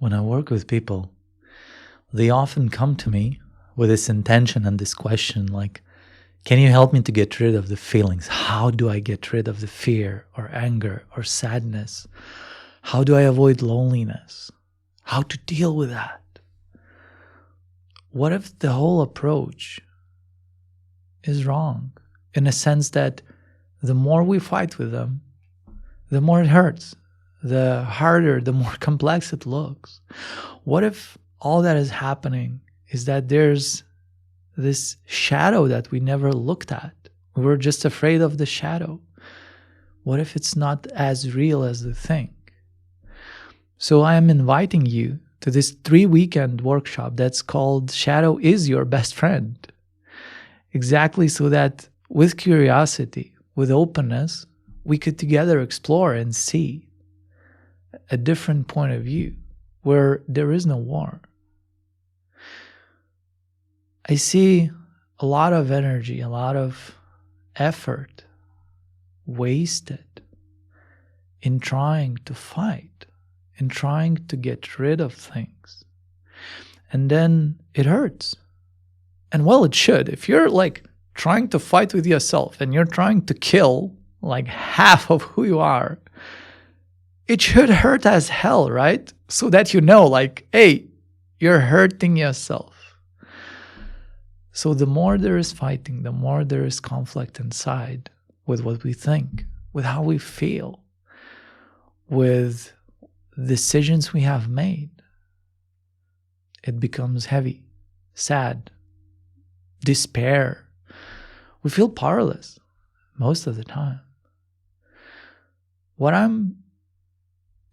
when I work with people, they often come to me with this intention and this question like, can you help me to get rid of the feelings? How do I get rid of the fear or anger or sadness? How do I avoid loneliness? How to deal with that? What if the whole approach is wrong? In a sense that the more we fight with them, the more it hurts, the harder, the more complex it looks. What if all that is happening is that there's this shadow that we never looked at? We're just afraid of the shadow. What if it's not as real as the thing? So I am inviting you to this 3-weekend workshop that's called Shadow is Your Best Friend. Exactly so that with curiosity, with openness, we could together explore and see a different point of view where there is no war. I see a lot of energy, a lot of effort wasted in trying to fight, in trying to get rid of things. And then it hurts. And well, it should. If you're like trying to fight with yourself and you're trying to kill like half of who you are, it should hurt as hell, right? So that you know, like, hey, you're hurting yourself. So the more there is fighting, the more there is conflict inside with what we think, with how we feel, with decisions we have made. It becomes heavy, sad, despair. We feel powerless most of the time. What I'm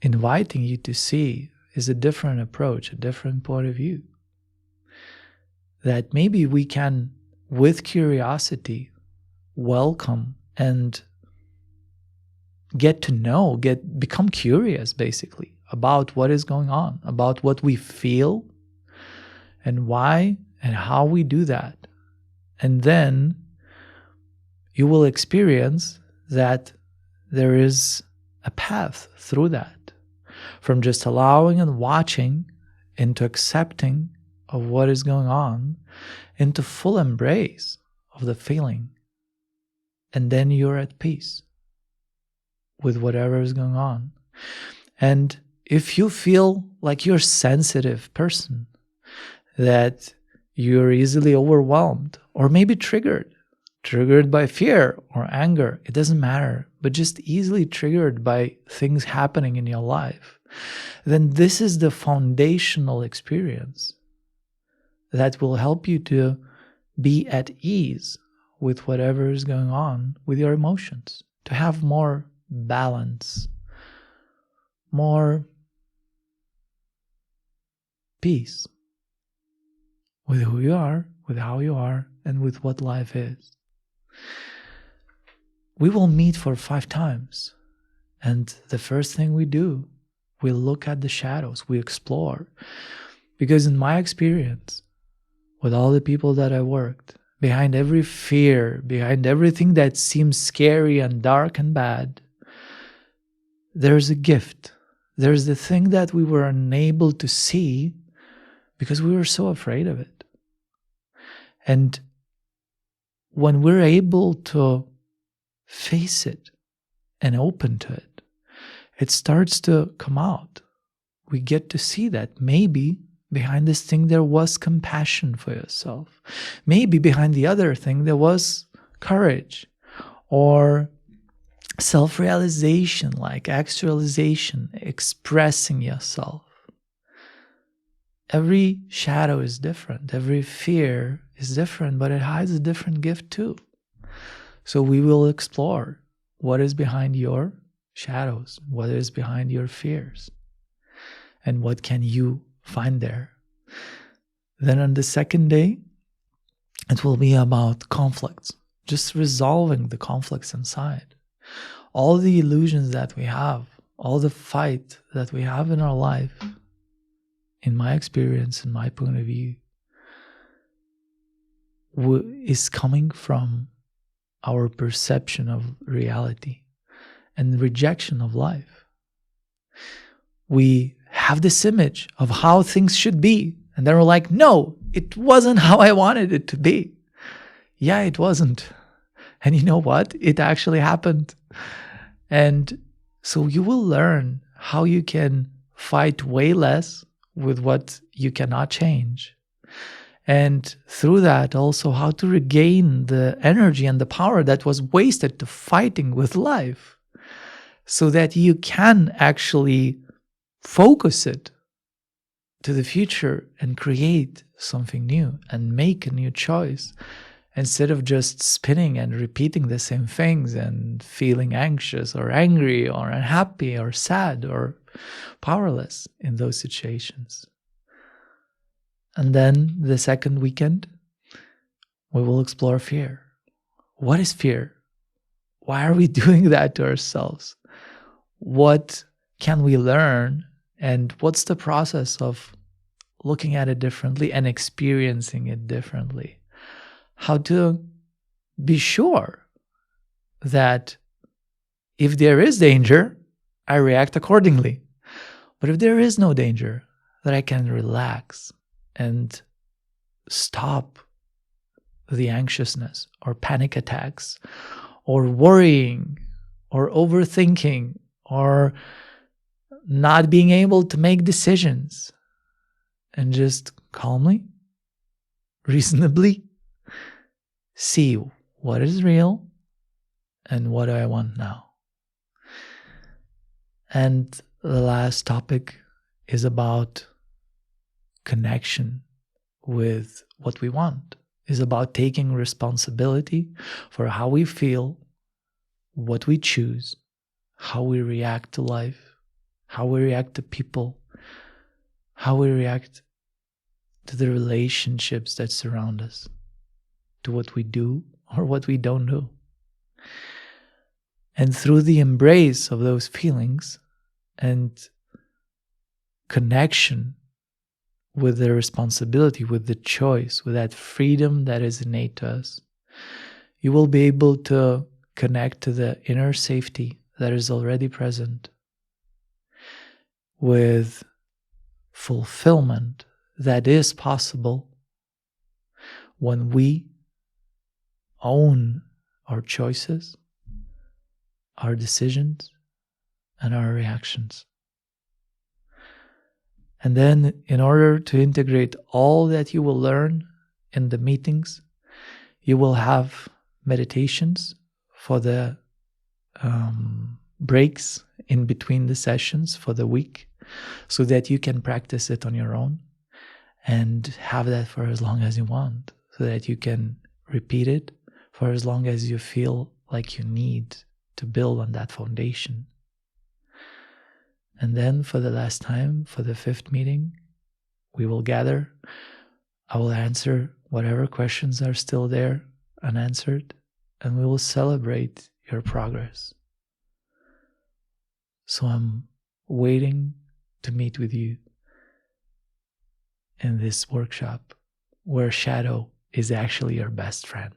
inviting you to see is a different approach, a different point of view. That maybe we can, with curiosity, welcome and get to know, become curious basically about what is going on, about what we feel and why and how we do that. And then you will experience that there is a path through that, from just allowing and watching into accepting of what is going on, into full embrace of the feeling. And then you're at peace with whatever is going on. And if you feel like you're a sensitive person, that you're easily overwhelmed or maybe triggered by fear or anger, it doesn't matter, but just easily triggered by things happening in your life, then this is the foundational experience that will help you to be at ease with whatever is going on with your emotions, to have more balance, more peace with who you are, with how you are, and with what life is. We will meet for 5 times, and the first thing we do, we look at the shadows, we explore. Because in my experience, with all the people that I worked, behind every fear, behind everything that seems scary and dark and bad, there's a gift. There's the thing that we were unable to see because we were so afraid of it. And when we're able to face it and open to it, it starts to come out. We get to see that maybe behind this thing there was compassion for yourself. Maybe behind the other thing there was courage or self-realization, like actualization, expressing yourself. Every shadow is different. Every fear is different, but it hides a different gift too. So we will explore what is behind your shadows, what is behind your fears, and what can you find there. Then on the second day, it will be about conflicts, just resolving the conflicts inside. All the illusions that we have, all the fight that we have in our life, in my experience, in my point of view, is coming from our perception of reality and rejection of life. We have this image of how things should be. And then we're like, no, it wasn't how I wanted it to be. Yeah, it wasn't. And you know what? It actually happened. And so you will learn how you can fight way less with what you cannot change. And through that, also how to regain the energy and the power that was wasted to fighting with life, so that you can actually focus it to the future and create something new and make a new choice, instead of just spinning and repeating the same things and feeling anxious or angry or unhappy or sad or powerless in those situations. And then the second weekend, we will explore fear. What is fear? Why are we doing that to ourselves? What can we learn? And what's the process of looking at it differently and experiencing it differently? How to be sure that if there is danger, I react accordingly. But if there is no danger, that I can relax and stop the anxiousness or panic attacks or worrying or overthinking or not being able to make decisions, and just calmly, reasonably see what is real and what do I want now. And the last topic is about connection with what we want, is about taking responsibility for how we feel, what we choose, how we react to life, how we react to people, how we react to the relationships that surround us, to what we do or what we don't do. And through the embrace of those feelings and connection with the responsibility, with the choice, with that freedom that is innate to us, you will be able to connect to the inner safety that is already present, with fulfillment that is possible when we own our choices, our decisions, and our reactions. And then, in order to integrate all that you will learn in the meetings, you will have meditations for the breaks in between the sessions for the week, so that you can practice it on your own and have that for as long as you want, so that you can repeat it for as long as you feel like you need to build on that foundation. And then for the last time, for the 5th meeting, we will gather. I will answer whatever questions are still there unanswered, and we will celebrate your progress. So I'm waiting to meet with you in this workshop where shadow is actually your best friend.